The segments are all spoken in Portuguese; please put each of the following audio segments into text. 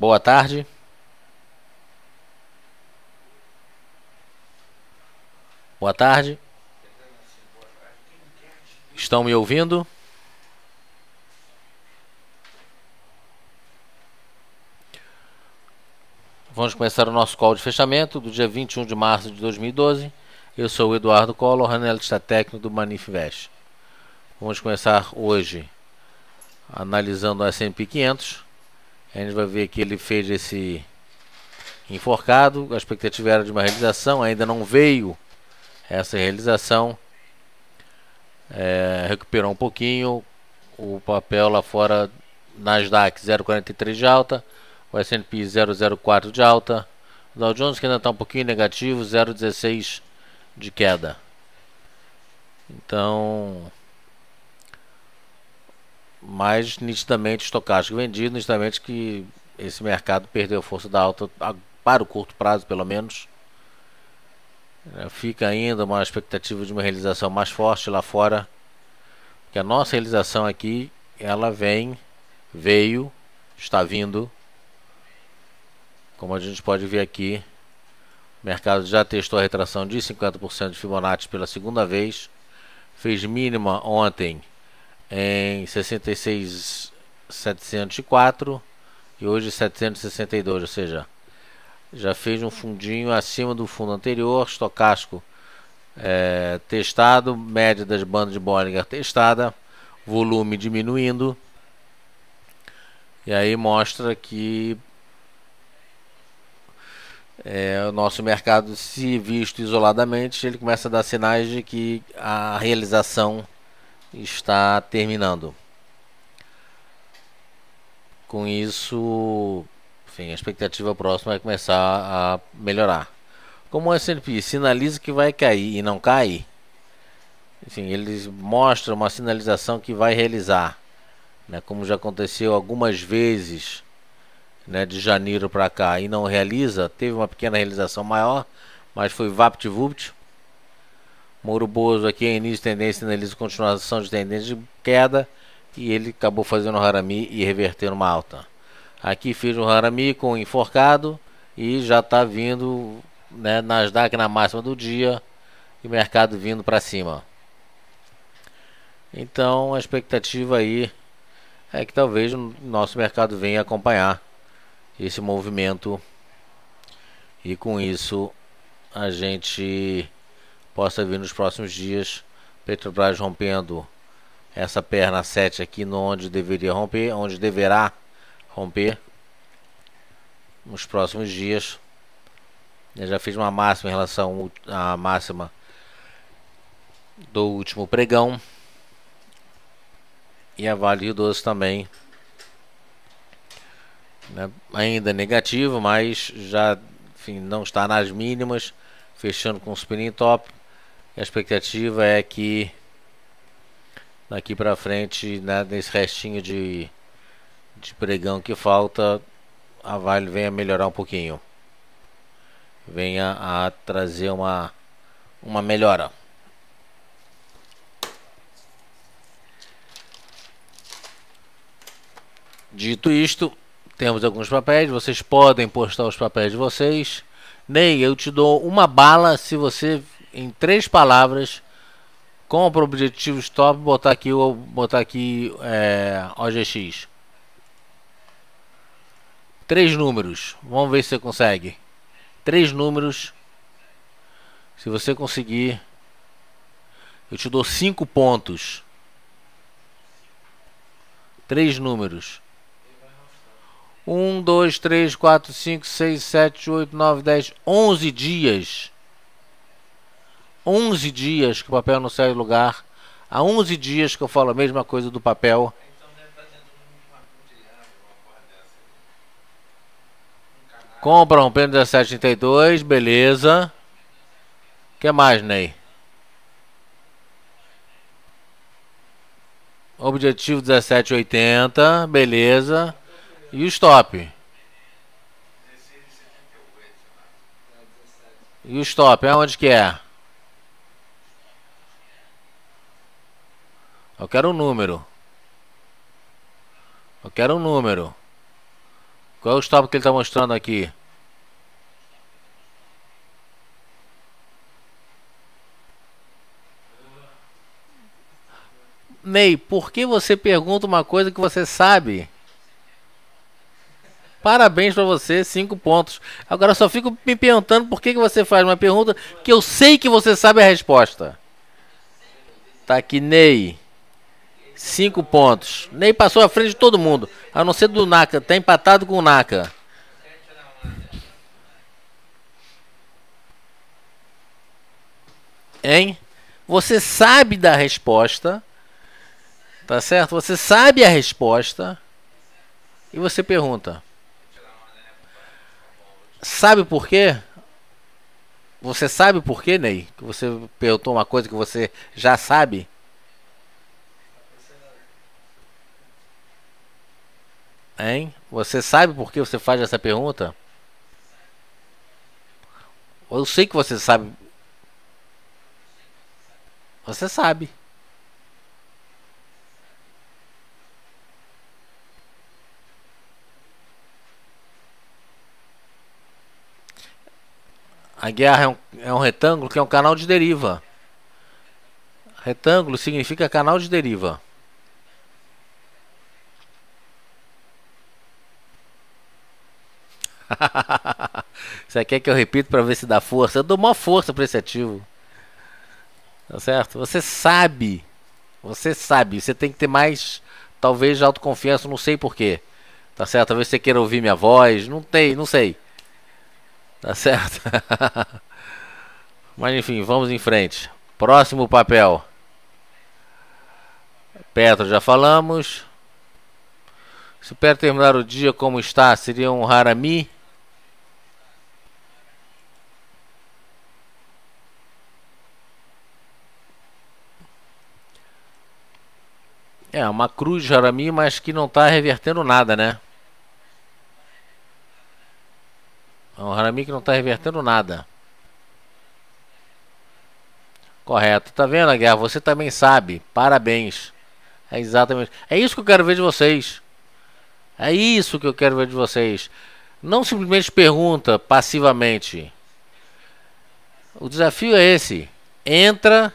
Boa tarde. Boa tarde. Estão me ouvindo? Vamos começar o nosso call de fechamento do dia 21 de março de 2012. Eu sou o Eduardo Collor, analista técnico do Manifvest. Vamos começar hoje analisando o S&P 500. A gente vai ver que ele fez esse enforcado. A expectativa era de uma realização, ainda não veio essa realização. Recuperou um pouquinho. O papel lá fora, Nasdaq 0,43 de alta, o S&P 0,04 de alta, o Dow Jones que ainda está um pouquinho negativo, 0,16 de queda. Então, mais nitidamente estocástico vendido, nitidamente que esse mercado perdeu força da alta para o curto prazo, pelo menos. Fica ainda uma expectativa de uma realização mais forte lá fora, porque a nossa realização aqui, ela veio, está vindo. Como a gente pode ver aqui, o mercado já testou a retração de 50% de Fibonacci pela segunda vez, fez mínima ontem em 66.704 e hoje 762, ou seja, já fez um fundinho acima do fundo anterior, estocástico testado, média das bandas de Bollinger testada, volume diminuindo, e aí mostra que o nosso mercado, se visto isoladamente, ele começa a dar sinais de que a realização está terminando. Com isso, enfim, a expectativa próxima é começar a melhorar. Como o S&P sinaliza que vai cair e não cai, enfim, eles mostram uma sinalização que vai realizar, né, como já aconteceu algumas vezes, né, de janeiro para cá, e não realiza. Teve uma pequena realização maior, mas foi VaptVupt. Moro Bozo aqui em início de tendência, sinaliza continuação de tendência de queda, e ele acabou fazendo um Harami e revertendo uma alta. Aqui fiz um Harami com enforcado e já está vindo, né, Nasdaq na máxima do dia e o mercado vindo para cima. Então a expectativa aí é que talvez o nosso mercado venha acompanhar esse movimento e com isso a gente possa ver nos próximos dias Petrobras rompendo essa perna 7 aqui, onde deveria romper, onde deverá romper nos próximos dias. Eu já fiz uma máxima em relação à máxima do último pregão, e a Vale Rio Doce também, né, ainda negativo, mas já, enfim, não está nas mínimas, fechando com o spinning top. A expectativa é que daqui para frente, né, nesse restinho de pregão que falta, a Vale venha melhorar um pouquinho, venha a trazer uma melhora. Dito isto, temos alguns papéis. Vocês podem postar os papéis de vocês. Ney, eu te dou uma bala se você, em 3 palavras, compra o objetivo stop, botar aqui OGX. 3 números. Vamos ver se você consegue. 3 números. Se você conseguir, eu te dou 5 pontos. 3 números. 1, 2, 3, 4, 5, 6, 7, 8, 9, 10, 11 dias. 11 dias que o papel não sai do lugar. Há 11 dias que eu falo a mesma coisa do papel. Compra rompendo 17,32, beleza. O que mais, Ney? Objetivo 17,80, beleza. E o stop? E o stop, aonde que é? Eu quero um número. Qual é o stop que ele está mostrando aqui? Ney, por que você pergunta uma coisa que você sabe? Parabéns pra você, 5 pontos. Agora eu só fico me perguntando por que você faz uma pergunta que eu sei que você sabe a resposta. Tá aqui, Ney. 5 pontos. Ney passou à frente de todo mundo, a não ser do Naka. Tá empatado com o Naka. Hein? Você sabe da resposta. Tá certo? Você sabe a resposta. E você pergunta. Sabe por quê? Você sabe por quê, Ney? Que você perguntou uma coisa que você já sabe? Hein? Você sabe por que você faz essa pergunta? Eu sei que você sabe. Você sabe. A guerra é um retângulo que é um canal de deriva. Retângulo significa canal de deriva. Você quer que eu repita para ver se dá força? Eu dou uma força para esse ativo. Tá certo? Você sabe. Você sabe. Você tem que ter mais, talvez, autoconfiança. Não sei porquê. Tá certo? Talvez você queira ouvir minha voz. Não sei. Tá certo? Mas enfim, vamos em frente. Próximo papel. Petro, já falamos. Se o Petro terminar o dia como está, seria um Harami. É, uma cruz de Harami, mas que não está revertendo nada, né? É um Harami que não está revertendo nada. Correto. Tá vendo, Guerra? Você também sabe. Parabéns. É exatamente. É isso que eu quero ver de vocês. É isso que eu quero ver de vocês. Não simplesmente pergunta passivamente. O desafio é esse. Entra,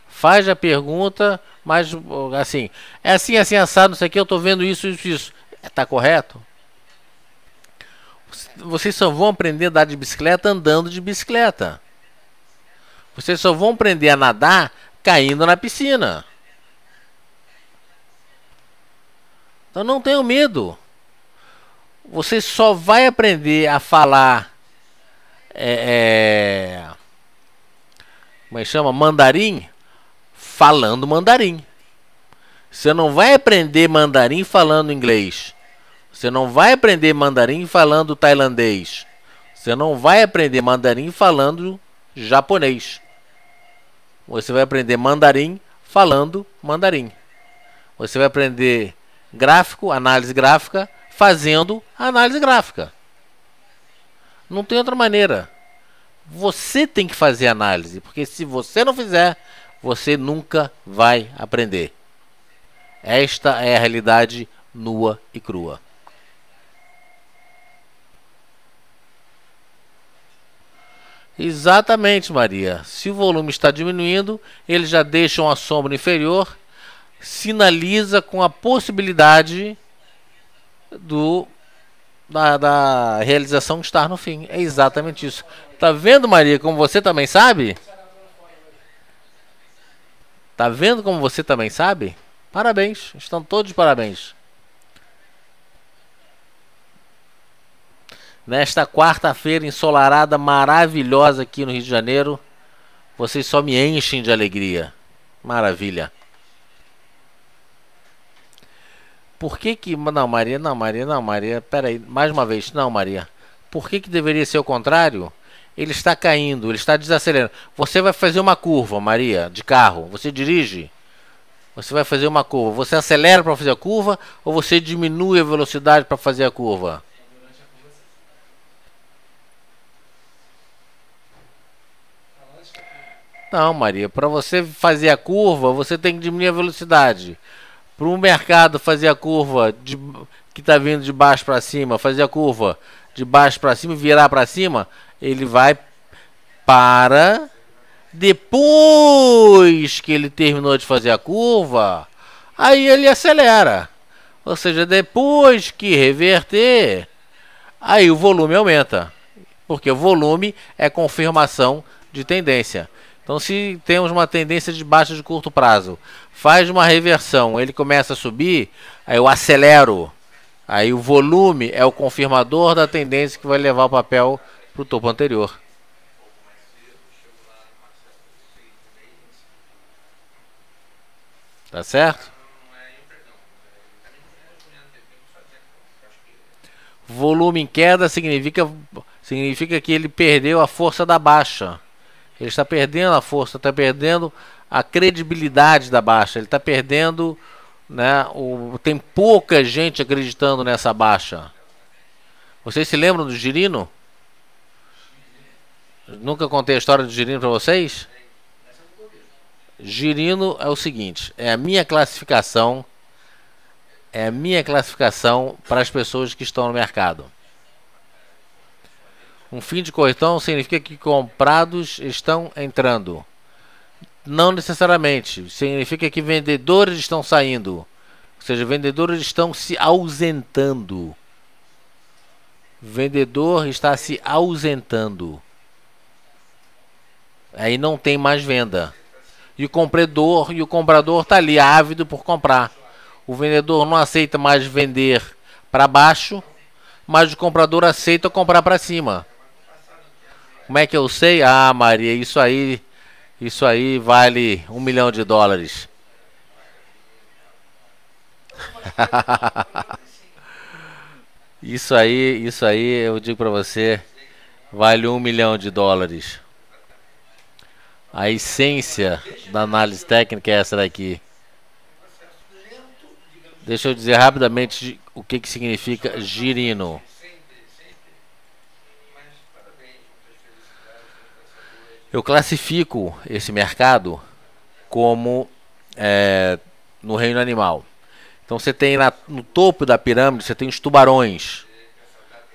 faz a pergunta, mas assim, é assim assado, isso aqui eu tô vendo isso. Tá correto? Vocês só vão aprender a andar de bicicleta andando de bicicleta. Vocês só vão aprender a nadar caindo na piscina. Então não tenham medo. Você só vai aprender a falar como é que chama? Mandarim falando mandarim. Você não vai aprender mandarim falando inglês. Você não vai aprender mandarim falando tailandês. Você não vai aprender mandarim falando japonês. Você vai aprender mandarim falando mandarim. Você vai aprender gráfico, análise gráfica, fazendo análise gráfica. Não tem outra maneira. Você tem que fazer análise, porque se você não fizer, você nunca vai aprender. Esta é a realidade nua e crua. Exatamente, Maria. Se o volume está diminuindo, ele já deixa uma sombra inferior, sinaliza com a possibilidade da realização estar no fim. É exatamente isso. Tá vendo, Maria, como você também sabe? Tá vendo como você também sabe? Parabéns, estão todos de parabéns. Nesta quarta-feira ensolarada, maravilhosa aqui no Rio de Janeiro, vocês só me enchem de alegria. Maravilha. Por que que... Não, Maria, peraí, mais uma vez. Não, Maria. Por que que deveria ser o contrário? Ele está caindo, ele está desacelerando. Você vai fazer uma curva, Maria, de carro. Você dirige. Você vai fazer uma curva. Você acelera para fazer a curva ou você diminui a velocidade para fazer a curva? Não, Maria. Para você fazer a curva, você tem que diminuir a velocidade. Para o mercado fazer a curva que está vindo de baixo para cima, fazer a curva de baixo para cima e virar para cima, ele vai para depois que ele terminou de fazer a curva, aí ele acelera. Ou seja, depois que reverter, aí o volume aumenta. Porque o volume é confirmação de tendência. Então, se temos uma tendência de baixa de curto prazo, faz uma reversão, ele começa a subir, aí eu acelero. Aí o volume é o confirmador da tendência que vai levar o papel para o topo anterior. Tá certo? Volume em queda significa que ele perdeu a força da baixa. Ele está perdendo a força, está perdendo a credibilidade da baixa. Ele está perdendo, né? Tem pouca gente acreditando nessa baixa. Vocês se lembram do girino? Nunca contei a história do girino para vocês? Girino é o seguinte: é a minha classificação. É a minha classificação para as pessoas que estão no mercado. Um fim de correção significa que comprados estão entrando. Não necessariamente. Significa que vendedores estão saindo. Ou seja, vendedores estão se ausentando. Vendedor está se ausentando. Aí não tem mais venda. E o comprador está ali ávido por comprar. O vendedor não aceita mais vender para baixo, mas o comprador aceita comprar para cima. Como é que eu sei? Ah, Maria, isso aí vale $1 milhão. Isso aí eu digo para você, vale $1 milhão. A essência da análise técnica é essa daqui. Deixa eu dizer rapidamente o que significa girino. Eu classifico esse mercado como no reino animal. Então você tem no topo da pirâmide, você tem os tubarões.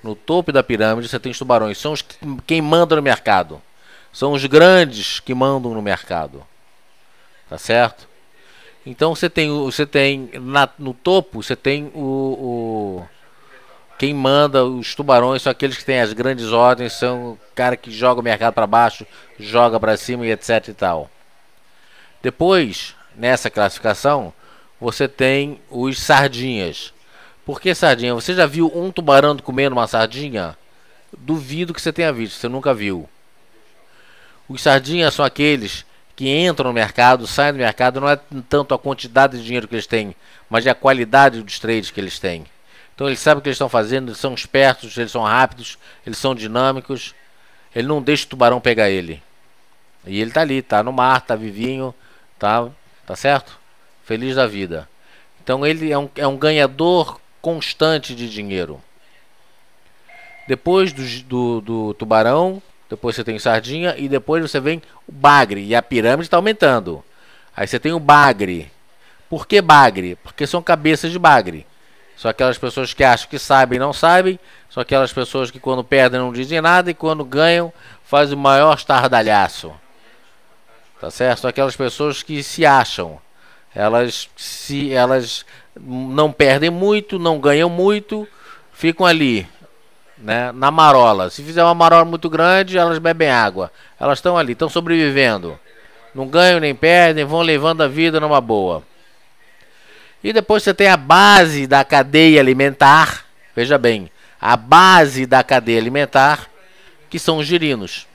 No topo da pirâmide você tem os tubarões. São quem manda no mercado. São os grandes que mandam no mercado. Tá certo? Então você tem no topo, você tem quem manda, os tubarões são aqueles que têm as grandes ordens, são o cara que joga o mercado para baixo, joga para cima e etc e tal. Depois, nessa classificação, você tem os sardinhas. Por que sardinha? Você já viu um tubarão comendo uma sardinha? Duvido que você tenha visto, você nunca viu. Os sardinhas são aqueles que entram no mercado, saem do mercado, não é tanto a quantidade de dinheiro que eles têm, mas é a qualidade dos trades que eles têm. Então eles sabem o que eles estão fazendo, eles são espertos, eles são rápidos, eles são dinâmicos. Ele não deixa o tubarão pegar ele. E ele tá ali, tá no mar, tá vivinho, tá certo? Feliz da vida. Então ele é um ganhador constante de dinheiro. Depois do tubarão, depois você tem sardinha e depois você vem o bagre. E a pirâmide está aumentando. Aí você tem o bagre. Por que bagre? Porque são cabeças de bagre. São aquelas pessoas que acham que sabem e não sabem. São aquelas pessoas que quando perdem não dizem nada e quando ganham fazem o maior estardalhaço. Tá certo? São aquelas pessoas que se acham. Elas não perdem muito, não ganham muito, ficam ali, né, na marola. Se fizer uma marola muito grande, elas bebem água. Elas estão ali, estão sobrevivendo. Não ganham nem perdem, vão levando a vida numa boa. E depois você tem a base da cadeia alimentar. Veja bem, a base da cadeia alimentar, que são os girinos.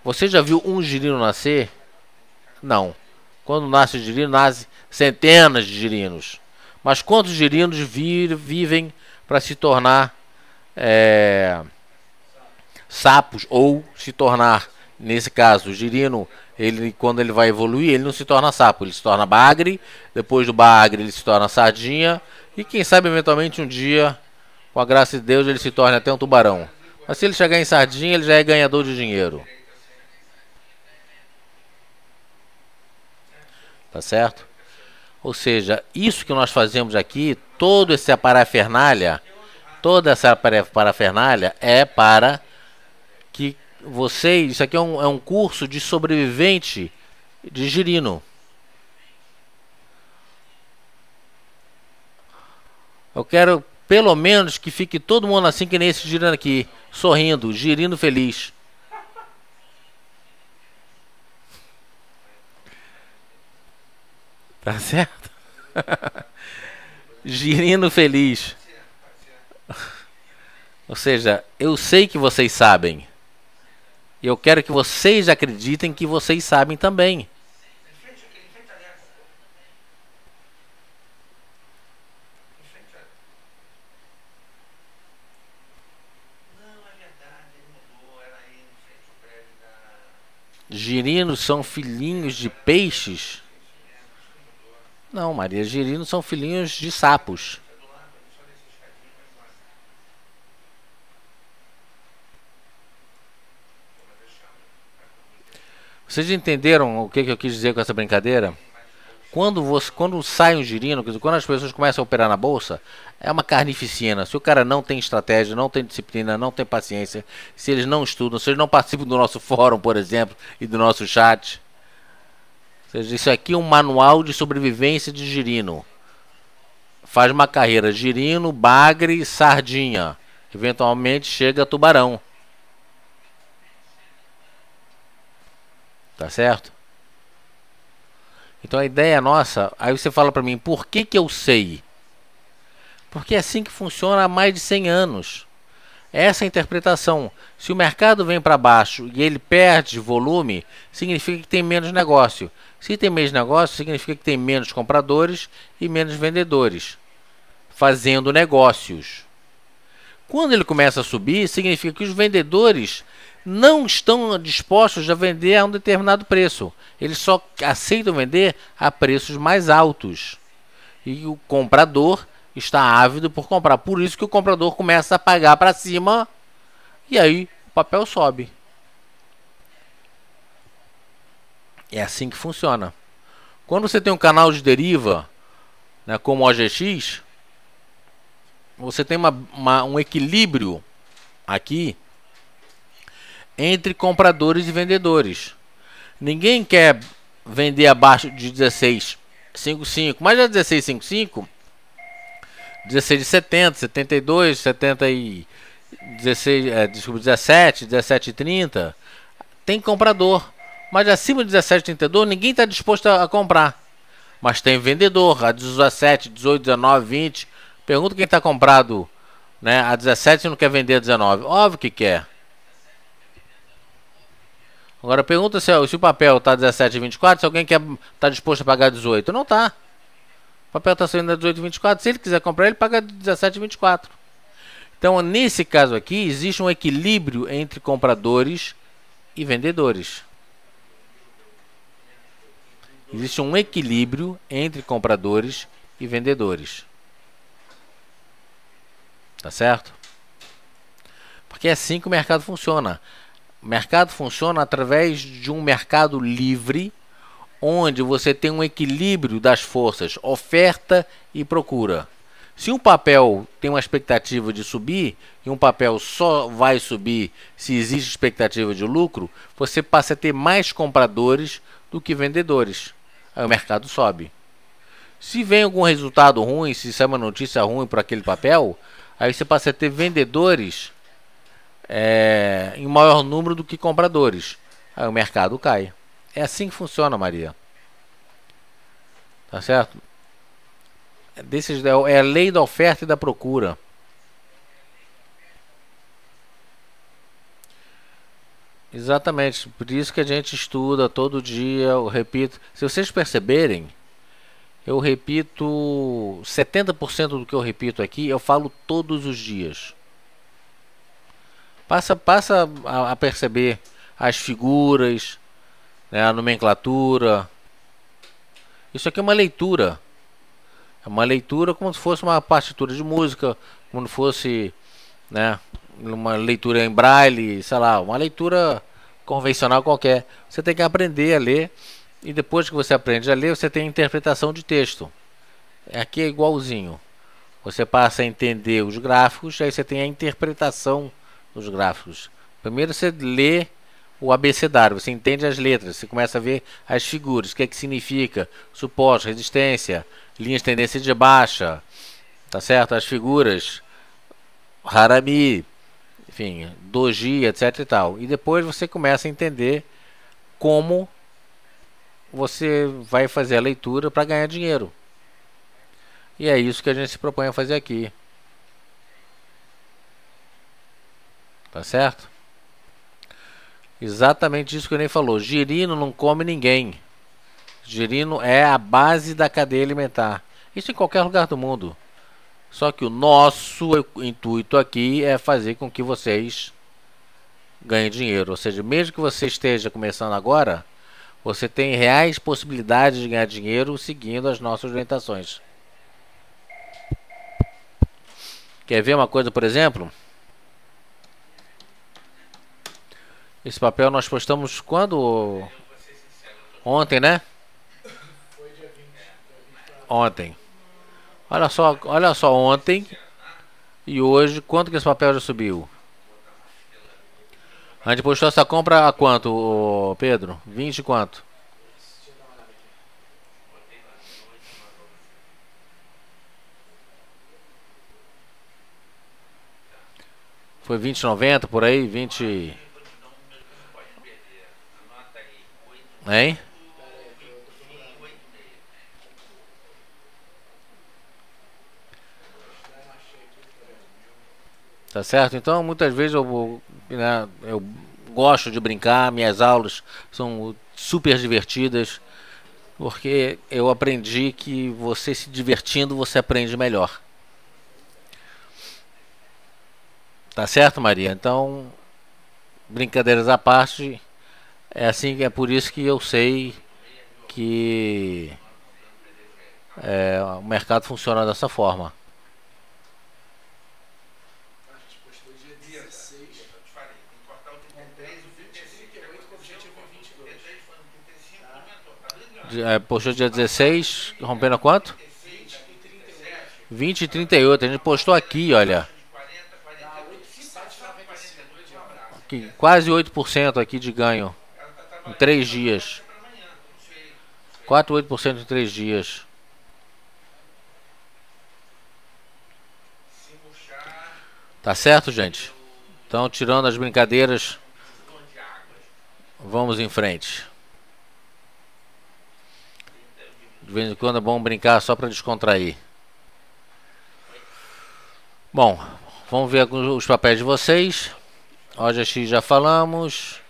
Você já viu um girino nascer? Não. Quando nasce o girino, nasce centenas de girinos. Mas quantos girinos vivem para se tornar sapos ou se tornar, nesse caso, o girino, quando ele vai evoluir, ele não se torna sapo, ele se torna bagre, depois do bagre ele se torna sardinha e quem sabe eventualmente um dia, com a graça de Deus, ele se torna até um tubarão. Mas se ele chegar em sardinha, ele já é ganhador de dinheiro. Tá certo? Ou seja, isso que nós fazemos aqui, toda essa parafernália é para que vocês, isso aqui é um curso de sobrevivente de girino. Eu quero pelo menos que fique todo mundo assim que nem esse girino aqui, sorrindo, girino feliz. Tá certo? Girino feliz. Ou seja, eu sei que vocês sabem. E eu quero que vocês acreditem que vocês sabem também. Girinos são filhinhos de peixes? Não, Maria, girinos são filhinhos de sapos. Vocês entenderam o que eu quis dizer com essa brincadeira? Quando sai um girino, quer dizer, quando as pessoas começam a operar na bolsa, é uma carnificina. Se o cara não tem estratégia, não tem disciplina, não tem paciência, se eles não estudam, se eles não participam do nosso fórum, por exemplo, e do nosso chat. Ou seja, isso aqui é um manual de sobrevivência de girino. Faz uma carreira girino, bagre, sardinha. Eventualmente chega a tubarão. Tá certo? Então a ideia nossa, aí você fala para mim, por que eu sei? Porque é assim que funciona há mais de 100 anos. Essa é a interpretação. Se o mercado vem para baixo e ele perde volume, significa que tem menos negócio. Se tem menos negócio, significa que tem menos compradores e menos vendedores fazendo negócios. Quando ele começa a subir, significa que os vendedores não estão dispostos a vender a um determinado preço. Eles só aceitam vender a preços mais altos. E o comprador está ávido por comprar. Por isso que o comprador começa a pagar para cima e aí o papel sobe. É assim que funciona. Quando você tem um canal de deriva, né, como o OGX, você tem um equilíbrio aqui entre compradores e vendedores. Ninguém quer vender abaixo de 16,55, mas já 16,55, 16 de 70, 72, 70 e 17, 17,30, tem comprador. Mas acima de 17,32 ninguém está disposto a comprar. Mas tem vendedor a 17, 18, 19, 20. Pergunta quem está comprado, né, a 17 e não quer vender a 19. Óbvio que quer. Agora pergunta se o papel está 17,24, se alguém está disposto a pagar 18. Não está. O papel está saindo a 18,24. Se ele quiser comprar, ele paga 17,24. Então, nesse caso aqui, existe um equilíbrio entre compradores e vendedores. Existe um equilíbrio entre compradores e vendedores. Tá certo? Porque é assim que o mercado funciona. O mercado funciona através de um mercado livre, onde você tem um equilíbrio das forças, oferta e procura. Se um papel tem uma expectativa de subir, e um papel só vai subir se existe expectativa de lucro, você passa a ter mais compradores do que vendedores. Aí o mercado sobe. Se vem algum resultado ruim, se sai uma notícia ruim para aquele papel, aí você passa a ter vendedores em maior número do que compradores. Aí o mercado cai. É assim que funciona, Maria. Tá certo? É a lei da oferta e da procura. Exatamente. Por isso que a gente estuda todo dia. Eu repito. Se vocês perceberem, eu repito 70% do que eu repito aqui, eu falo todos os dias. Passa a perceber as figuras, né, a nomenclatura. Isso aqui é uma leitura. É uma leitura como se fosse uma partitura de música, como se fosse, né, uma leitura em braille, sei lá, uma leitura convencional qualquer. Você tem que aprender a ler E depois que você aprende a ler, você tem a interpretação de texto. Aqui é igualzinho. Você passa a entender os gráficos, aí você tem a interpretação dos gráficos. Primeiro você lê o abecedário, você entende as letras, você começa a ver as figuras, o que é que significa, suporte, resistência, linhas de tendência de baixa, tá certo? As figuras, Harami, enfim, Doji, etc e tal. E depois você começa a entender como você vai fazer a leitura para ganhar dinheiro. E é isso que a gente se propõe a fazer aqui. Tá certo? Exatamente isso que o Ney falou. Girino não come ninguém. Girino é a base da cadeia alimentar. Isso em qualquer lugar do mundo. Só que o nosso intuito aqui é fazer com que vocês ganhem dinheiro. Ou seja, mesmo que você esteja começando agora, você tem reais possibilidades de ganhar dinheiro seguindo as nossas orientações. Quer ver uma coisa, por exemplo? Esse papel nós postamos quando? Ontem, né? Ontem. Olha só ontem e hoje, quanto que esse papel já subiu? A gente postou essa compra a quanto, Pedro? 20 e quanto? Foi 20,90 por aí? 20. Hein? Tá certo? Então, muitas vezes eu gosto de brincar, minhas aulas são super divertidas, porque eu aprendi que você se divertindo, você aprende melhor. Tá certo, Maria? Então, brincadeiras à parte, é assim, é por isso que eu sei que o mercado funciona dessa forma. Postou dia 16, rompendo a quanto? 20 e 38. A gente postou aqui, olha. Aqui, quase 8% aqui de ganho em 3 dias. 4, 8% em 3 dias. Tá certo, gente? Então, tirando as brincadeiras, vamos em frente. De vez em quando é bom brincar só para descontrair. Bom, vamos ver os papéis de vocês. OGX já falamos.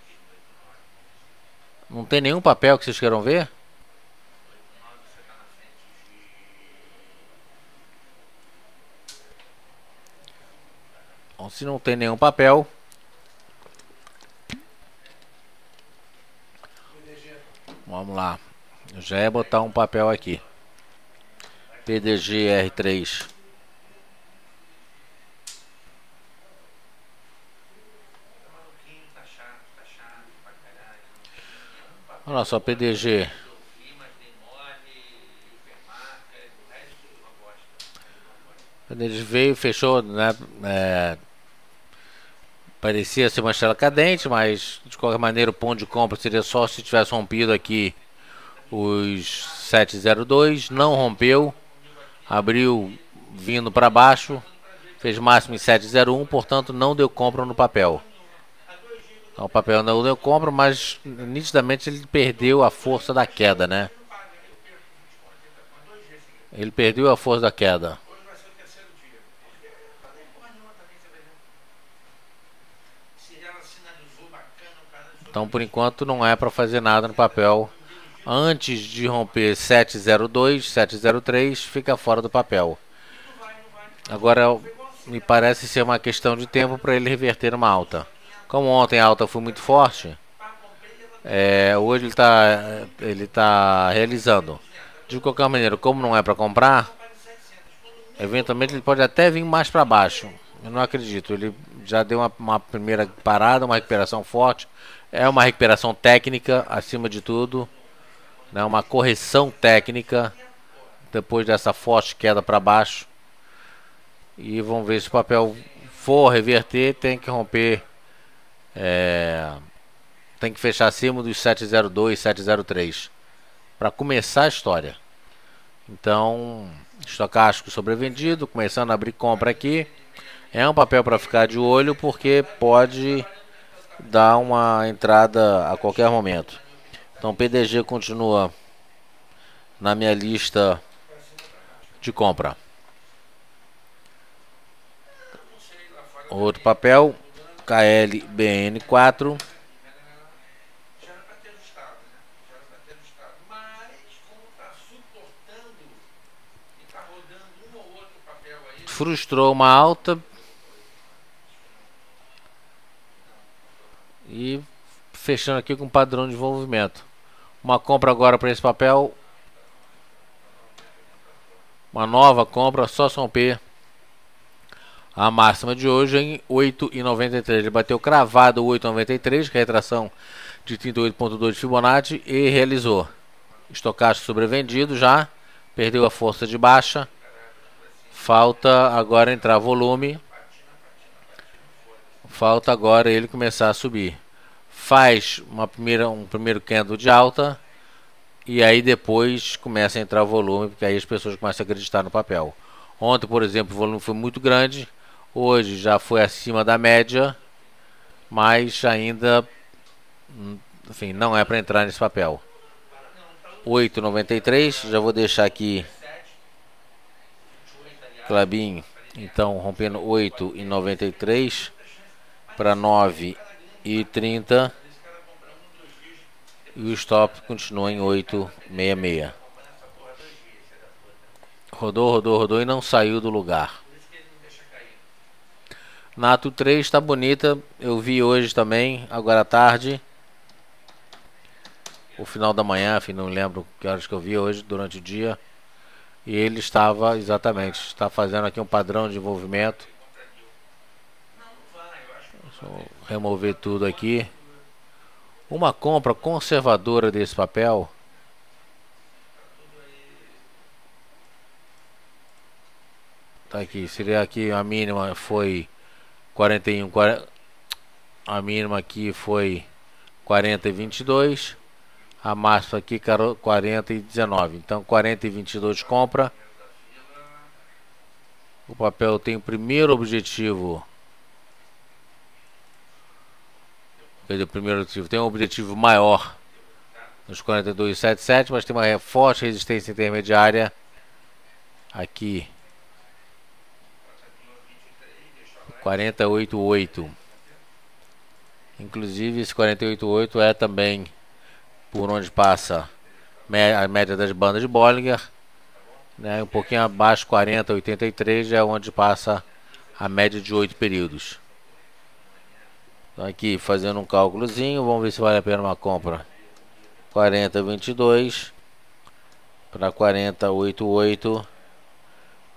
Não tem nenhum papel que vocês queiram ver? Bom, se não tem nenhum papel, vamos lá. Eu já ia botar um papel aqui. PDG R3. Olha só, PDG. PDG veio, fechou, né? Parecia ser uma estrela cadente, mas de qualquer maneira o ponto de compra seria só se tivesse rompido aqui os 702. Não rompeu, abriu vindo para baixo, fez máximo em 701, portanto não deu compra no papel. Então, o papel não deu compra, mas nitidamente ele perdeu a força da queda, né? Ele perdeu a força da queda. Então, por enquanto, não é para fazer nada no papel. Antes de romper 702, 703, fica fora do papel. Agora, me parece ser uma questão de tempo para ele reverter uma alta. Como ontem a alta foi muito forte, hoje ele tá realizando. De qualquer maneira, como não é para comprar, eventualmente ele pode até vir mais para baixo. Eu não acredito. Ele já deu uma primeira parada, uma recuperação forte. É uma recuperação técnica, acima de tudo, né, uma correção técnica depois dessa forte queda para baixo. E vamos ver se o papel for reverter, tem que romper, tem que fechar acima dos 702, 703 para começar a história. Então, estocástico sobrevendido, começando a abrir compra aqui. É um papel para ficar de olho porque pode dar uma entrada a qualquer momento. Então, PDG continua na minha lista de compra. Outro papel, KLBN4. Frustrou uma alta e fechando aqui com padrão de desenvolvimento. Uma compra agora para esse papel. Uma nova compra, só se romper a máxima de hoje em 8,93. Ele bateu cravado 8,93, que é a retração de 38,2 de Fibonacci, e realizou. Estocástico sobrevendido já, perdeu a força de baixa. Falta agora entrar volume. Falta agora ele começar a subir. Faz um primeiro candle de alta. E aí depois começa a entrar volume, porque aí as pessoas começam a acreditar no papel. Ontem, por exemplo, o volume foi muito grande. Hoje já foi acima da média. Mas ainda, enfim, não é para entrar nesse papel. 8,93. Já vou deixar aqui Klabin, então rompendo 8,93 para 9,30 e o stop continua em 8,66. Rodou e não saiu do lugar. Nato 3 está bonita, eu vi hoje também, agora à tarde, o final da manhã, enfim, não lembro que horas que eu vi hoje durante o dia. E ele estava, exatamente, está fazendo aqui um padrão de envolvimento. Deixa eu remover tudo aqui. Uma compra conservadora desse papel. Tá aqui, seria aqui a mínima foi 41, a mínima aqui foi 40,22. A máxima aqui 40,19. Então 40,22 compra. O papel tem o primeiro objetivo. Quer dizer, o primeiro objetivo tem um objetivo maior nos 42,77, mas tem uma forte resistência intermediária aqui. 48,8. Inclusive esse 48,8 é também por onde passa a média das bandas de Bollinger, né? Um pouquinho abaixo, 40,83 é onde passa a média de 8 períodos. Então aqui fazendo um cálculozinho, vamos ver se vale a pena uma compra. 40,22 para 40,88,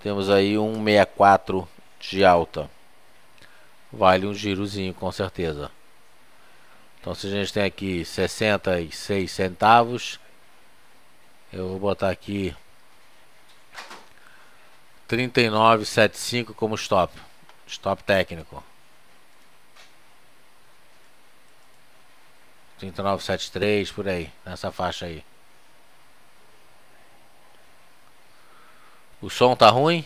temos aí 1,64 de alta. Vale um girozinho com certeza. Então se a gente tem aqui 66 centavos, eu vou botar aqui 39,75 como stop técnico. 39,73 por aí, nessa faixa aí. O som tá ruim?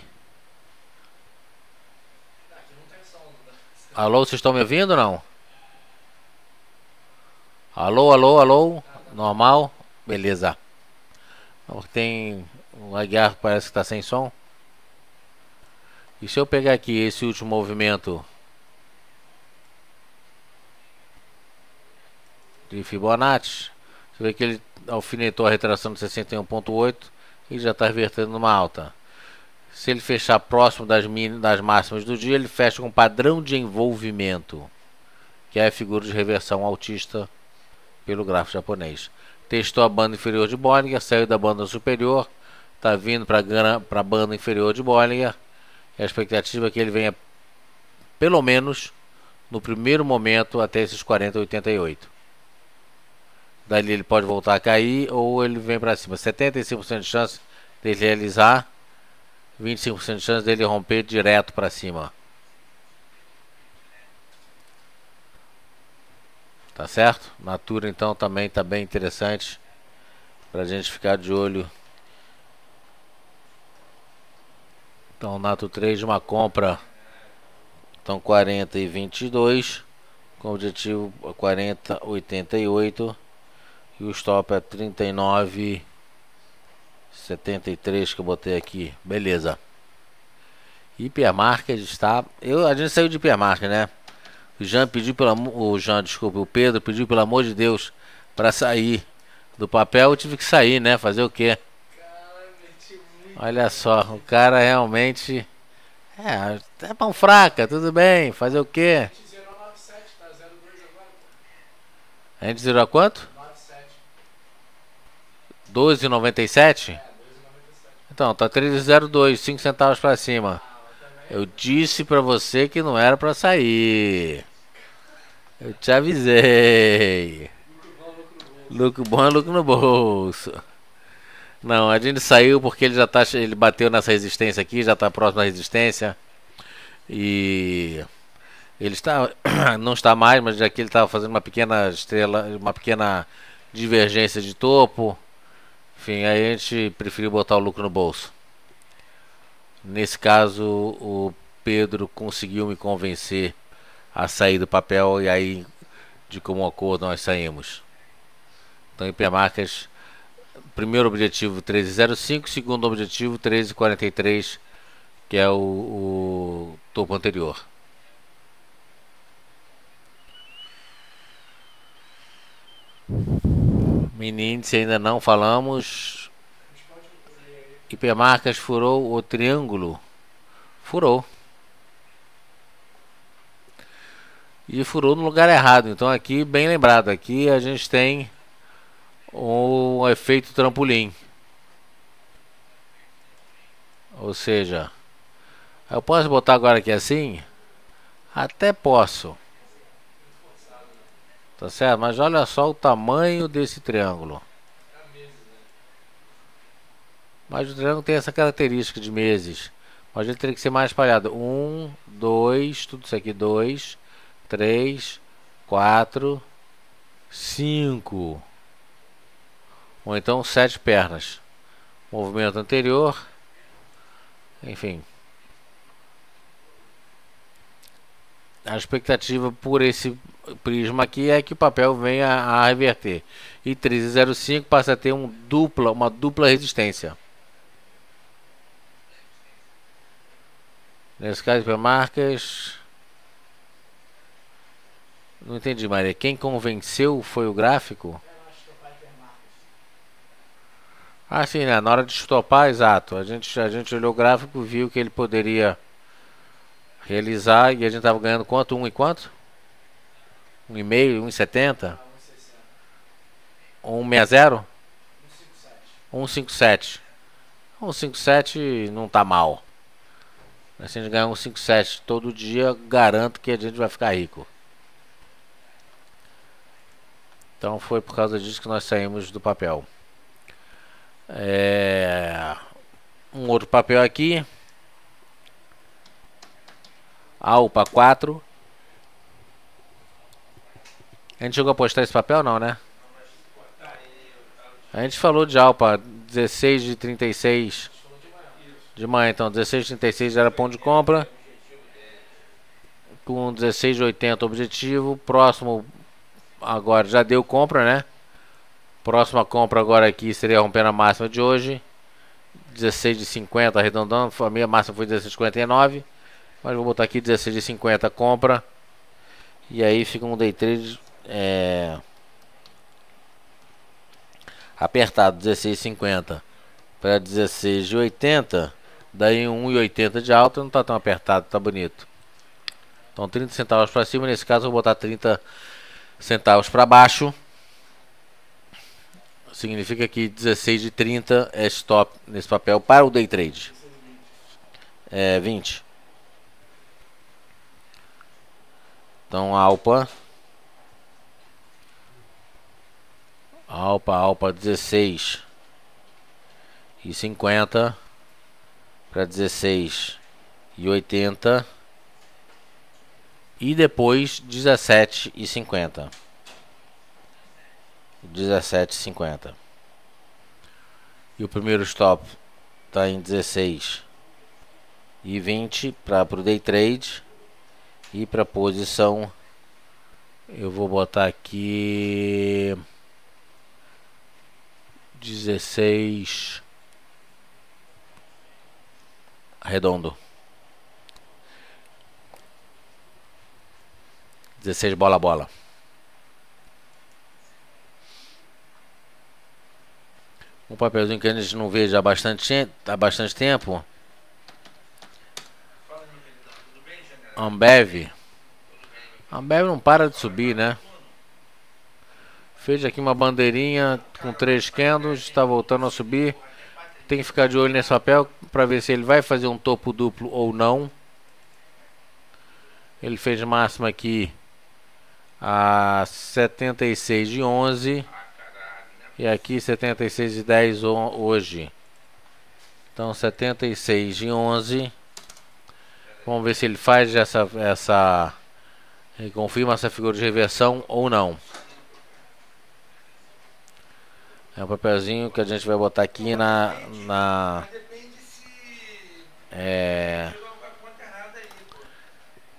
Alô, vocês estão me ouvindo ou não? Alô, normal? Beleza. Tem o Aguiar parece que está sem som. E se eu pegar aqui esse último movimento de Fibonacci, você vê que ele alfinetou a retração de 61,8 e já está revertendo numa alta. Se ele fechar próximo das máximas do dia, ele fecha com padrão de envolvimento, que é a figura de reversão altista pelo gráfico japonês. Testou a banda inferior de Bollinger, saiu da banda superior, está vindo para a banda inferior de Bollinger. A expectativa é que ele venha pelo menos no primeiro momento até esses 40,88. Dali ele pode voltar a cair ou ele vem para cima. 75% de chance dele realizar, 25% de chance dele romper direto para cima. Tá certo? Natura então também tá bem interessante pra gente ficar de olho. Então Nato 3 de uma compra. Então 40 e 22 com objetivo 40, 88 e o stop é 39, 73 que eu botei aqui. Beleza. Hipermarket está. A gente saiu de hipermarket, né? O Pedro pediu pelo amor de Deus para sair do papel. Eu tive que sair, né? Fazer o quê? Olha só, o cara realmente é pão fraca, tudo bem. Fazer o quê? A gente zerou a quanto? 12,97? Então, tá 13,02, 5 centavos para cima. Eu disse pra você que não era pra sair. Eu te avisei. Lucro bom é lucro no bolso. Não, a gente saiu porque ele já tá. Ele bateu nessa resistência aqui, já tá próximo da resistência. E ele está. Não está mais, mas já que ele estava fazendo uma pequena estrela. Uma pequena divergência de topo. Enfim, aí a gente preferiu botar o lucro no bolso. Nesse caso, o Pedro conseguiu me convencer a sair do papel e aí de comum acordo nós saímos. Então, hipermarcas, primeiro objetivo 13,05, segundo objetivo 13,43, que é o topo anterior. Mini índice ainda não falamos. Hipermarcas furou o triângulo. Furou. E furou no lugar errado. Então aqui, bem lembrado, aqui a gente tem o efeito trampolim. Ou seja, eu posso botar agora aqui assim? Até posso. Tá certo? Mas olha só o tamanho desse triângulo. Mas o triângulo tem essa característica de meses. Mas ele teria que ser mais espalhado. 1, 2, tudo isso aqui, 2, 3, 4, 5. Ou então 7 pernas. Movimento anterior. Enfim. A expectativa por esse prisma aqui é que o papel venha a reverter. E 13,05 passa a ter uma dupla resistência. Nesse caso, para marcas. Não entendi, Maria. Quem convenceu foi o gráfico? Ah, sim, né? Na hora de estopar, exato. A gente olhou o gráfico, viu que ele poderia realizar e a gente estava ganhando quanto? 1 e quanto? 1,5, 1,70? 1,60? 1,57. 1,57 não tá mal. Se a gente ganhar 1,57 todo dia, garanto que a gente vai ficar rico. Então foi por causa disso que nós saímos do papel. Um outro papel aqui. Alpa 4. A gente chegou a postar esse papel não, né? A gente falou de Alpa 16 de 36 de manhã, então 16 de 36 era ponto de compra. Com 16 de 80 objetivo. Próximo agora já deu compra, né? Próxima compra agora aqui seria rompendo a máxima de hoje. 16 de 50 arredondando. A minha máxima foi 16 de 59. Mas vou botar aqui 16 de 50 compra. E aí fica um day trade apertado. 16 de 50 para 16 de 80. Daí 1,80 de alta. Não está tão apertado, tá bonito. Então 30 centavos para cima. Nesse caso eu vou botar 30 centavos para baixo. Significa que 16 de 30 é stop nesse papel para o day trade. 20. Então Alpa Alpa 16,50 para 16,80 e depois 17,50. 17,50. E o primeiro stop está em 16,20 para o day trade. E para posição eu vou botar aqui 16 redondo. 16 bola. Um papelzinho que a gente não vê já há bastante tempo. Ambev. Ambev não para de subir, né? Fez aqui uma bandeirinha com 3 candles, está voltando a subir. Tem que ficar de olho nesse papel para ver se ele vai fazer um topo duplo ou não. Ele fez máxima aqui a 76,11 e aqui 76,10 hoje. Então 76,11. Vamos ver se ele faz ele confirma essa figura de reversão ou não. É um papelzinho que a gente vai botar aqui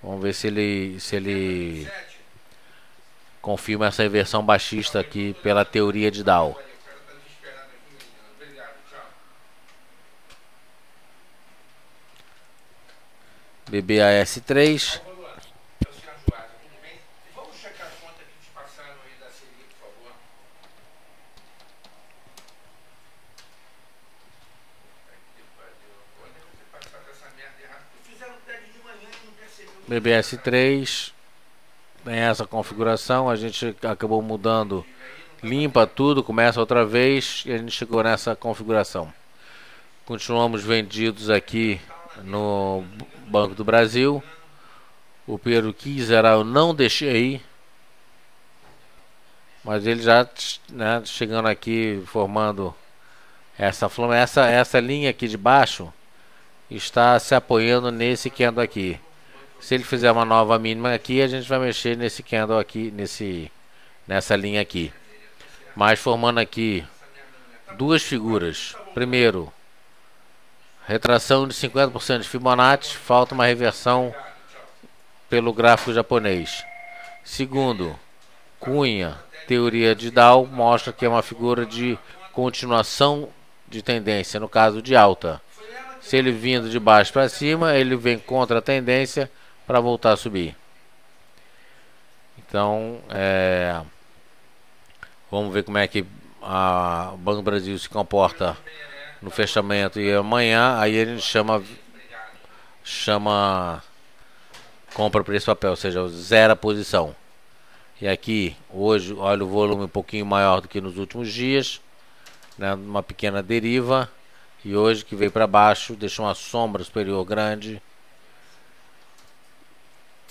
vamos ver se ele confirma essa inversão baixista aqui pela teoria de Dow. BBAS3. BBS3 tem essa configuração, a gente acabou mudando, limpa tudo, começa outra vez e a gente chegou nessa configuração. Continuamos vendidos aqui no Banco do Brasil. O Pedro quis zerar, eu não deixei, mas ele já, né, chegando aqui, formando essa linha aqui de baixo, está se apoiando nesse candle aqui. Se ele fizer uma nova mínima aqui, a gente vai mexer nesse candle aqui, nessa linha aqui. Mas formando aqui duas figuras. Primeiro, retração de 50% de Fibonacci, falta uma reversão pelo gráfico japonês. Segundo, cunha, teoria de Dow, mostra que é uma figura de continuação de tendência, no caso de alta. Se ele vindo de baixo para cima, ele vem contra a tendência para voltar a subir. Então, vamos ver como é que o Banco do Brasil se comporta no fechamento e amanhã. Aí a gente chama compra por esse papel, ou seja, zero a posição. E aqui, hoje, olha o volume um pouquinho maior do que nos últimos dias, né, uma pequena deriva. E hoje que veio para baixo, deixou uma sombra superior grande.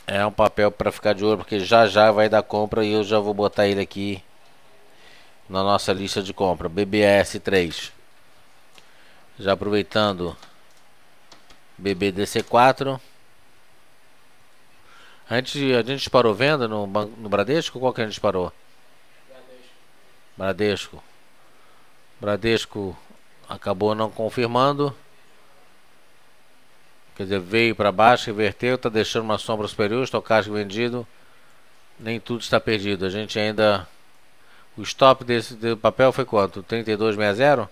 É um papel para ficar de olho, porque já vai dar compra e eu já vou botar ele aqui na nossa lista de compra. BBS3. Já aproveitando, BBDC4. A gente disparou venda no Bradesco? Qual que a gente disparou? Bradesco acabou não confirmando. Quer dizer, veio para baixo, reverteu, está deixando uma sombra superior, estocástico vendido. Nem tudo está perdido. A gente ainda... O stop desse papel foi quanto? 32,60? Ou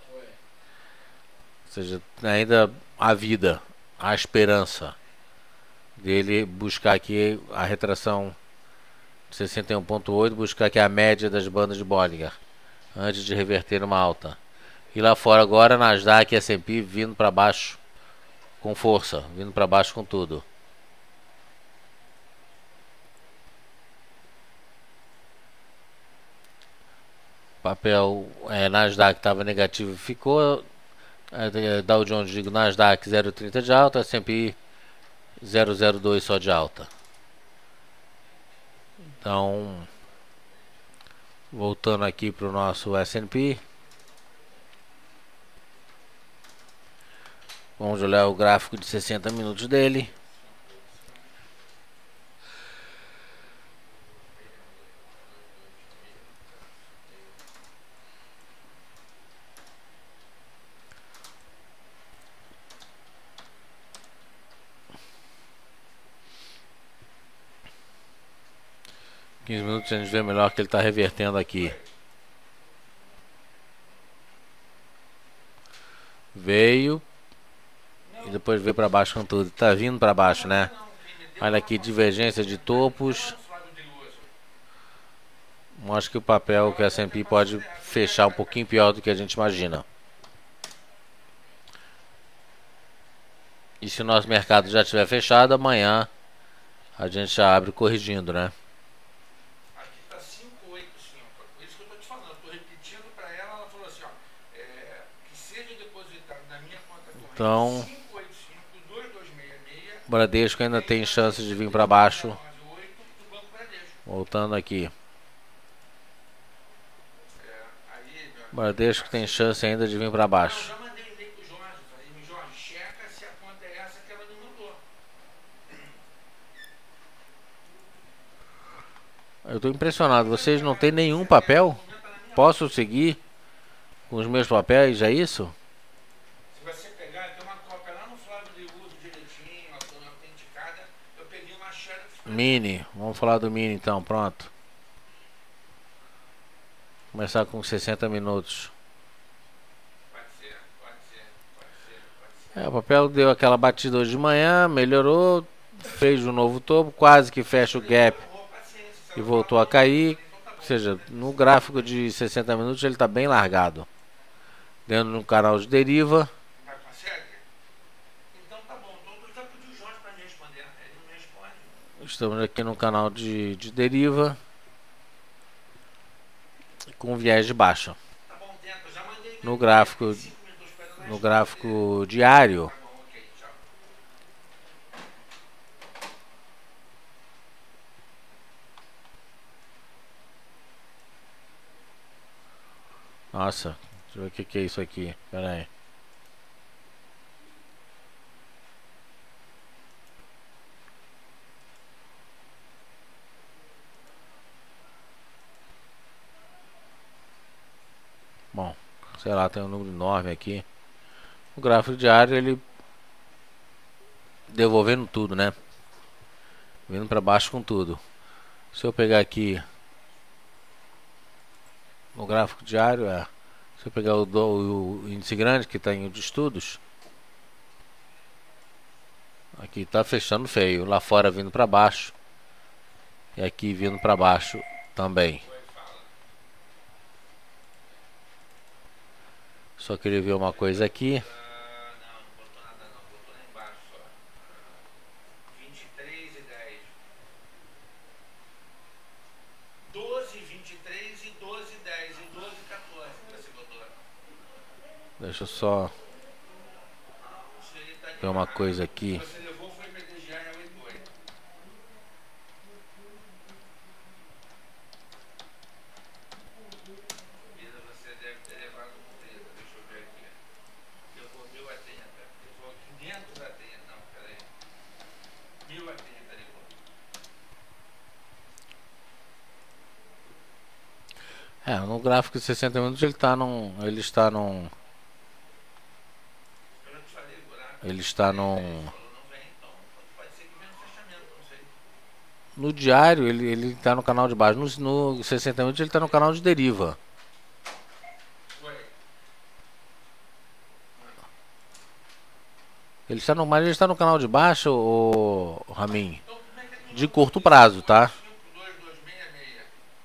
seja, ainda há vida, há esperança dele buscar aqui a retração de 61,8, buscar aqui a média das bandas de Bollinger antes de reverter uma alta. E lá fora agora, Nasdaq e S&P vindo para baixo com força, vindo para baixo com tudo. Papel Nasdaq estava negativo, ficou. Dow Jones, digo, Nasdaq 0,30 de alta, S&P 0,02 só de alta. Então, Voltando aqui para o nosso S&P. Vamos olhar o gráfico de 60 minutos dele. Minutos a gente vê melhor que ele está revertendo aqui. Veio e depois veio para baixo com tudo. Tá vindo para baixo, né? Olha aqui, divergência de topos. Mostra que o papel que a S&P pode fechar um pouquinho pior do que a gente imagina. E se o nosso mercado já estiver fechado, amanhã a gente já abre corrigindo, né? Aqui tá 585. Por isso que eu tô te falando. Eu tô repetindo para ela. Ela falou assim, ó, que seja depositado na minha conta corrente. Então, 585 2266. Bradesco ainda tem chance de vir para baixo. Voltando aqui. Bradesco tem chance ainda de vir para baixo. Eu já mandei e-mail pro Jorge. Falei, Jorge, checa se a conta é essa que ela não mandou. Eu tô impressionado. Vocês não tem nenhum papel? Posso seguir com os meus papéis? É isso? Se você pegar, tem uma cópia lá no Flávio de uso direitinho, autenticada. Eu peguei uma share. Mini. Vamos falar do Mini então. Pronto. Começar com 60 minutos. Pode ser. O papel deu aquela batida hoje de manhã, melhorou, fez um novo topo, quase que fecha o gap e voltou a cair. Ou seja, no gráfico de 60 minutos ele está bem largado. Dentro do canal de deriva. Vai com a série? Então tá bom. Então eu já pedi o Jorge para me responder. Ele não me responde. Estamos aqui no canal de deriva. Com viés de baixa. Tá bom, tenta. Já mandei. No gráfico diário. Tá bom, ok, tchau. Nossa, deixa eu ver o que é isso aqui. Pera aí. Bom, sei lá, tem um número enorme aqui. O gráfico diário ele devolvendo tudo, né? Vindo para baixo com tudo. Se eu pegar aqui no gráfico diário, se eu pegar o índice grande que está em de estudos, aqui está fechando feio. Lá fora vindo para baixo e aqui vindo para baixo também. Só queria ver uma coisa aqui. Não botou nada não. Botou lá embaixo só. 23 e 10. 12, 23 e 12, 10. E 12, 14 que você botou. Deixa eu só ver uma coisa aqui. Você levou foi medianejar em 88. Você deve ter levado com 30. Deixa eu ver aqui. Eu vou 1080. Eu vou 500 a 30. Não, peraí. 1080 levou. No gráfico de 60 minutos ele está num. Ele está num. Ele está num. No diário ele está no canal de baixo. No 60 minutos ele está no canal de deriva. Mas ele está no canal de baixo, o Ramin. De curto prazo, tá?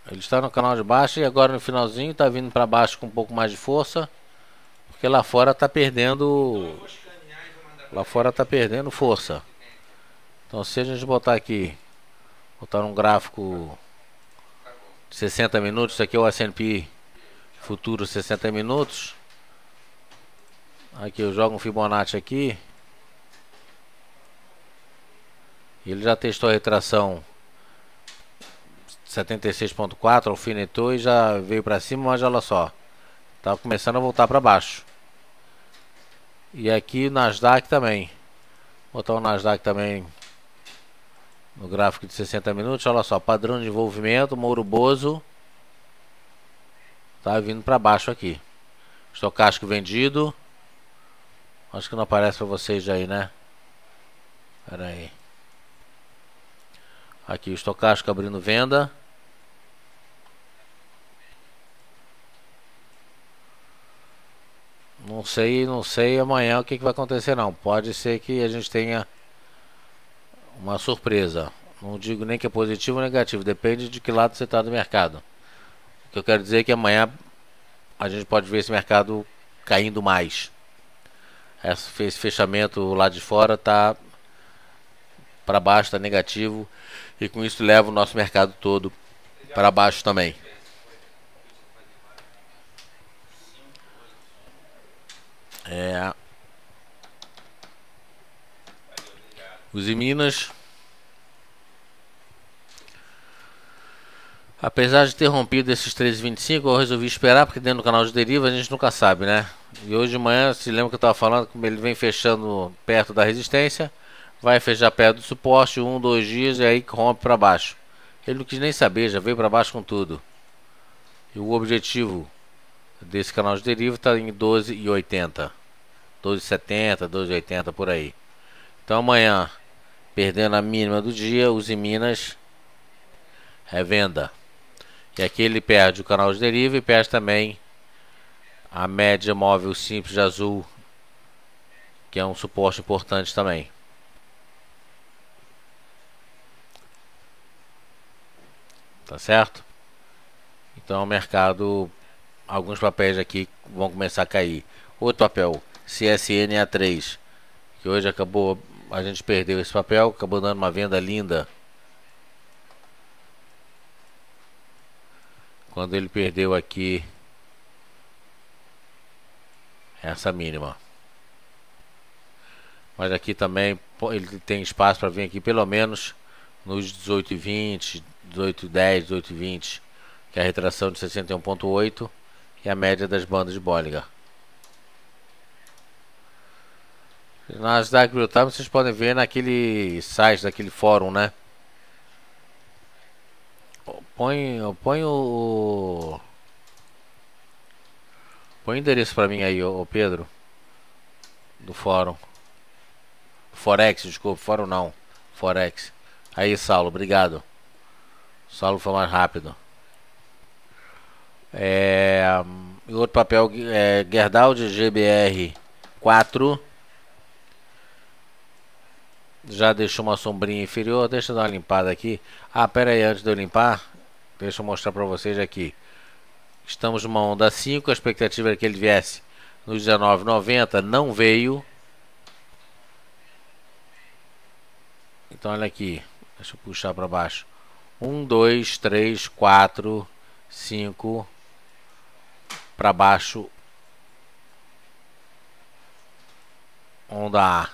Ele está no canal de baixo e agora no finalzinho está vindo para baixo com um pouco mais de força. Porque lá fora está perdendo. Lá fora está perdendo força. Então se a gente botar aqui, botar um gráfico de 60 minutos, isso aqui é o S&P futuro 60 minutos. Aqui eu jogo um Fibonacci aqui. Ele já testou a retração 76,4, alfinetou e já veio para cima, mas olha só, tá começando a voltar para baixo. E aqui o Nasdaq também. Vou botar o Nasdaq também no gráfico de 60 minutos. Olha só, padrão de envolvimento, Moro Bozo tá vindo para baixo aqui. Estocástico vendido. Acho que não aparece para vocês aí, né? Pera aí. Aqui o estocástico abrindo venda. Não sei amanhã o que vai acontecer não. Pode ser que a gente tenha uma surpresa. Não digo nem que é positivo ou negativo, depende de que lado você está do mercado. O que eu quero dizer é que amanhã a gente pode ver esse mercado caindo mais. Esse fechamento lá de fora está para baixo, está negativo, e com isso leva o nosso mercado todo para baixo também. Os em Minas, apesar de ter rompido esses 13,25, eu resolvi esperar, porque dentro do canal de deriva a gente nunca sabe, né? E hoje de manhã, se lembra que eu estava falando, como ele vem fechando perto da resistência, vai fechar perto do suporte, 1, 2 dias, e aí rompe para baixo. Ele não quis nem saber, já veio para baixo com tudo. E o objetivo desse canal de deriva está em 12,80, 12,70, 12,80 por aí. Então amanhã, perdendo a mínima do dia, os em Minas é venda. E aqui ele perde o canal de deriva e perde também a média móvel simples de azul, que é um suporte importante também. Tá certo? Então o mercado, alguns papéis aqui vão começar a cair. Outro papel, CSNA3, que hoje acabou, a gente perdeu esse papel, acabou dando uma venda linda. Quando ele perdeu aqui essa mínima. Mas aqui também ele tem espaço para vir aqui pelo menos nos 18,20, 18,10, 18,20, que é a retração de 61,8 e a média das bandas de Bollinger. Nasdaq Real Time vocês podem ver naquele site, daquele fórum, né? Põe o endereço para mim aí, ô Pedro, do fórum. Forex, desculpa, fórum não. Forex. Aí, Saulo, obrigado. Saulo foi mais rápido. E outro papel é Gerdau GBR 4. Já deixou uma sombrinha inferior. Deixa eu dar uma limpada aqui. Ah, pera aí, antes de eu limpar, deixa eu mostrar para vocês aqui. Estamos numa onda 5. A expectativa era que ele viesse nos 19,90. Não veio. Então olha aqui. Deixa eu puxar para baixo. 1, 2, 3, 4, 5. Para baixo. Onda A.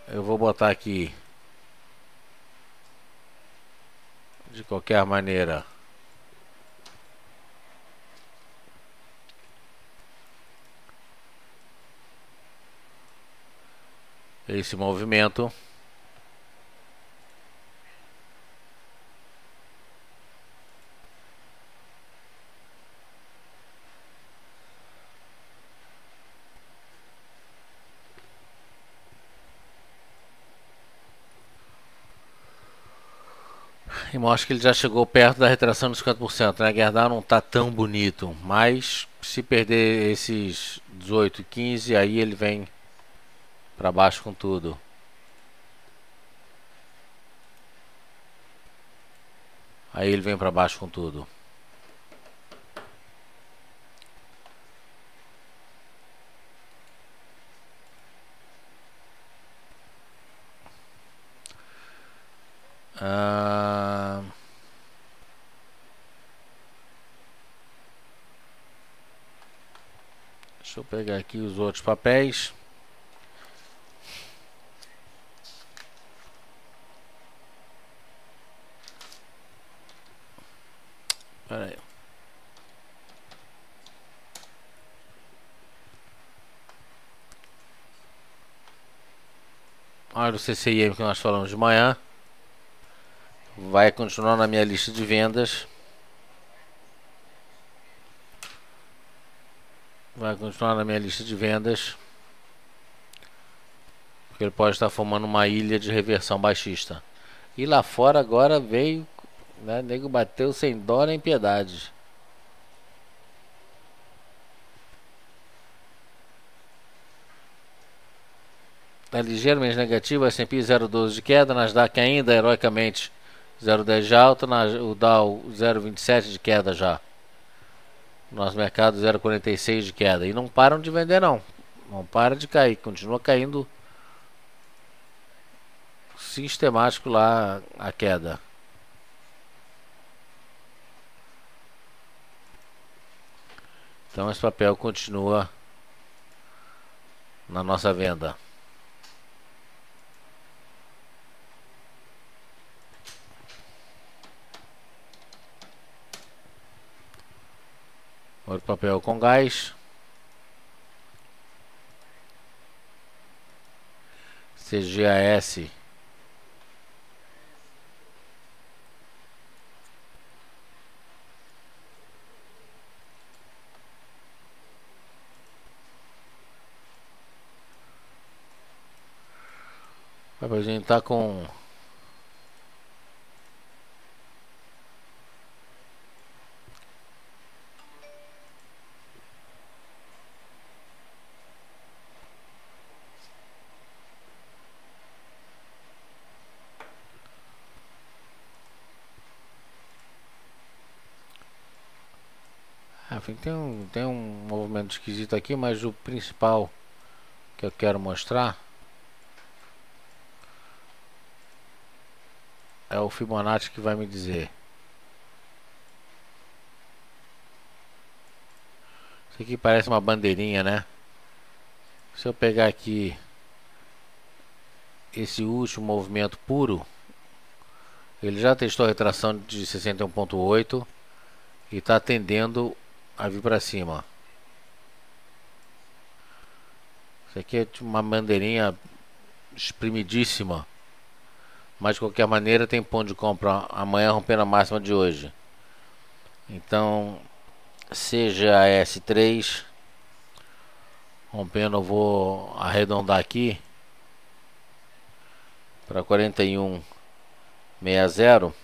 Eu vou botar aqui de qualquer maneira esse movimento. E mostra que ele já chegou perto da retração dos 50%, né? Gerdau não está tão bonito, mas se perder esses 18, 15, aí ele vem para baixo com tudo. Aí ele vem para baixo com tudo. Deixa eu pegar aqui os outros papéis. Olha o CCIM que nós falamos de manhã. Vai continuar na minha lista de vendas. Vai continuar na minha lista de vendas. Porque ele pode estar formando uma ilha de reversão baixista. E lá fora agora veio, né? O nego bateu sem dó nem piedade. Tá ligeiramente negativo, S&P 0,12 de queda, Nasdaq ainda heroicamente 0,10 de alta, o Dow 0,27 de queda já. Nosso mercado 0,46 de queda. E não param de vender não. Não para de cair, continua caindo sistemático lá a queda. Então esse papel continua na nossa venda. Outro papel com gás. CGAS. O papelzinho tá com... tem um movimento esquisito aqui, mas o principal que eu quero mostrar é o Fibonacci que vai me dizer. Isso aqui parece uma bandeirinha, né? Se eu pegar aqui esse último movimento puro, ele já testou a retração de 61,8 e está tendendo a vir para cima. Isso aqui é uma bandeirinha espremidíssima, mas de qualquer maneira tem ponto de compra amanhã rompendo a máxima de hoje. Então, seja a S3 rompendo, eu vou arredondar aqui para 41,60,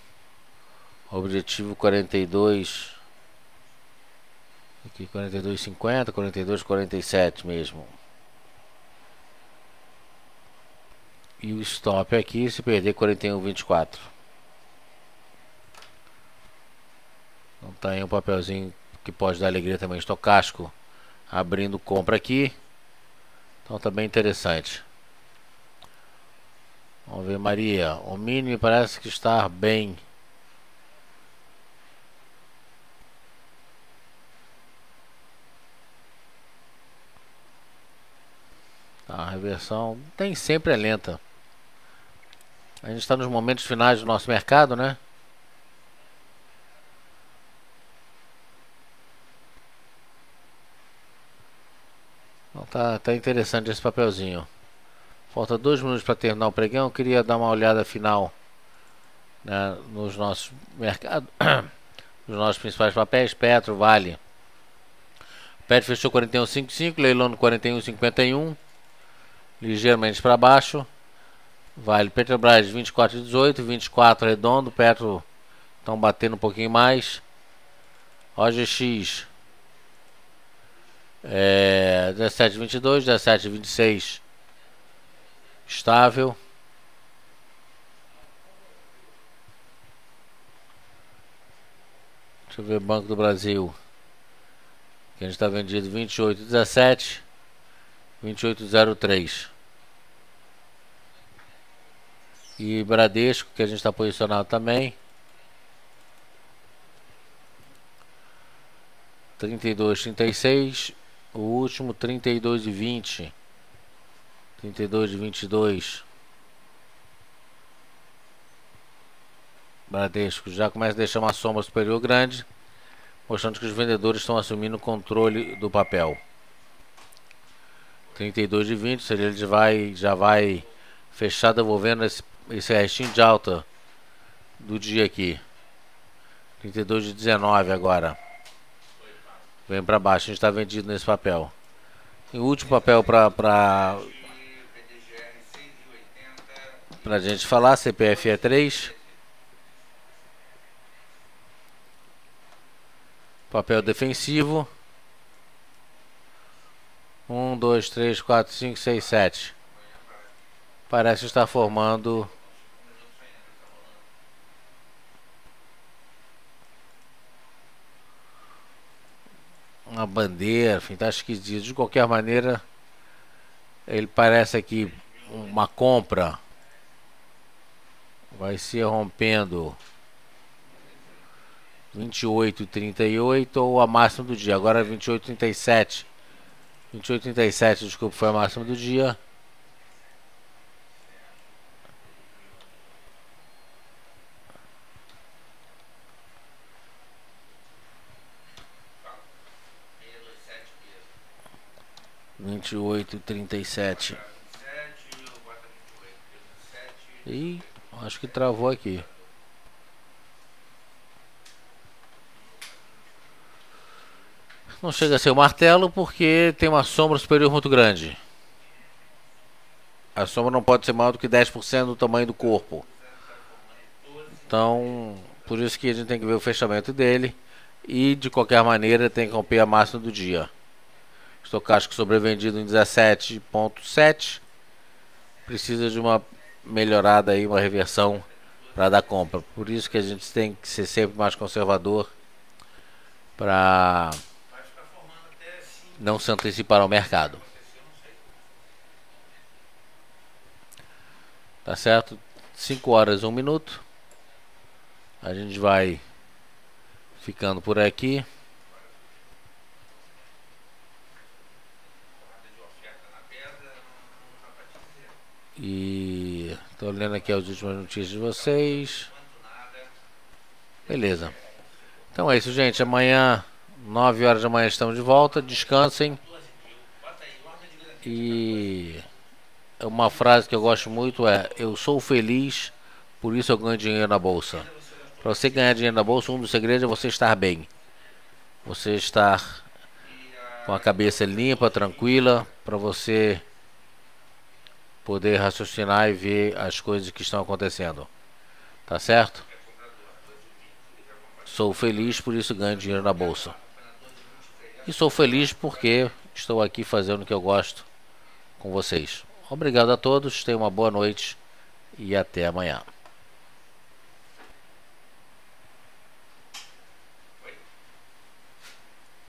objetivo 42, aqui 42,50, 42,47 mesmo. E o stop aqui se perder 41,24. Então tá aí um papelzinho que pode dar alegria também, estocástico, abrindo compra aqui. Então tá bem interessante. Vamos ver, Maria. O mínimo me parece que está bem. Tá, a reversão tem sempre é lenta. A gente está nos momentos finais do nosso mercado, né? Então tá interessante esse papelzinho. Falta 2 minutos para terminar o pregão. Eu queria dar uma olhada final, né, nos nossos mercados, nos nossos principais papéis. Petro, Vale. Petro fechou 41,55, leilão no 41,51, ligeiramente para baixo. Vale, Petrobras 24,18, 24 redondo. Petro estão batendo um pouquinho mais. OGX 17,22, 17,26 estável. Deixa eu ver, Banco do Brasil, que a gente está vendido 28,17, 28,03. E Bradesco, que a gente está posicionado também, 32,36. O último 32,20, 32,22. Bradesco já começa a deixar uma sombra superior grande, mostrando que os vendedores estão assumindo o controle do papel. 32,20, ou seja, ele já vai Fechado, devolvendo esse restinho de alta do dia aqui. 32 de 19 agora. Vem para baixo, a gente está vendido nesse papel. E o último papel para a gente falar, CPF é 3. Papel defensivo. 1, 2, 3, 4, 5, 6, 7. Parece estar formando uma bandeira, enfim, tá esquisito. De qualquer maneira, ele parece aqui uma compra. Vai ser rompendo 28,38 ou a máxima do dia. Agora 28,37. 28,37, desculpa, foi a máxima do dia. Vinte e oito, 37. E acho que travou aqui. Não chega a ser o martelo porque tem uma sombra superior muito grande. A sombra não pode ser maior do que 10% do tamanho do corpo. Então, por isso que a gente tem que ver o fechamento dele. E de qualquer maneira tem que romper a máxima do dia. Estocástico sobrevendido em 17,7. Precisa de uma melhorada aí, uma reversão para dar compra. Por isso que a gente tem que ser sempre mais conservador para não se antecipar ao mercado. Tá certo? 5 horas, 1 minuto. A gente vai ficando por aqui. E tô lendo aqui as últimas notícias de vocês. Beleza. Então é isso, gente. Amanhã, 9 horas da manhã, estamos de volta. Descansem. E uma frase que eu gosto muito é: eu sou feliz, por isso eu ganho dinheiro na bolsa. Para você ganhar dinheiro na bolsa, um dos segredos é você estar bem. Você estar com a cabeça limpa, tranquila, para você poder raciocinar e ver as coisas que estão acontecendo. Tá certo? Sou feliz, por isso ganho dinheiro na bolsa. E sou feliz porque estou aqui fazendo o que eu gosto com vocês. Obrigado a todos, tenham uma boa noite e até amanhã.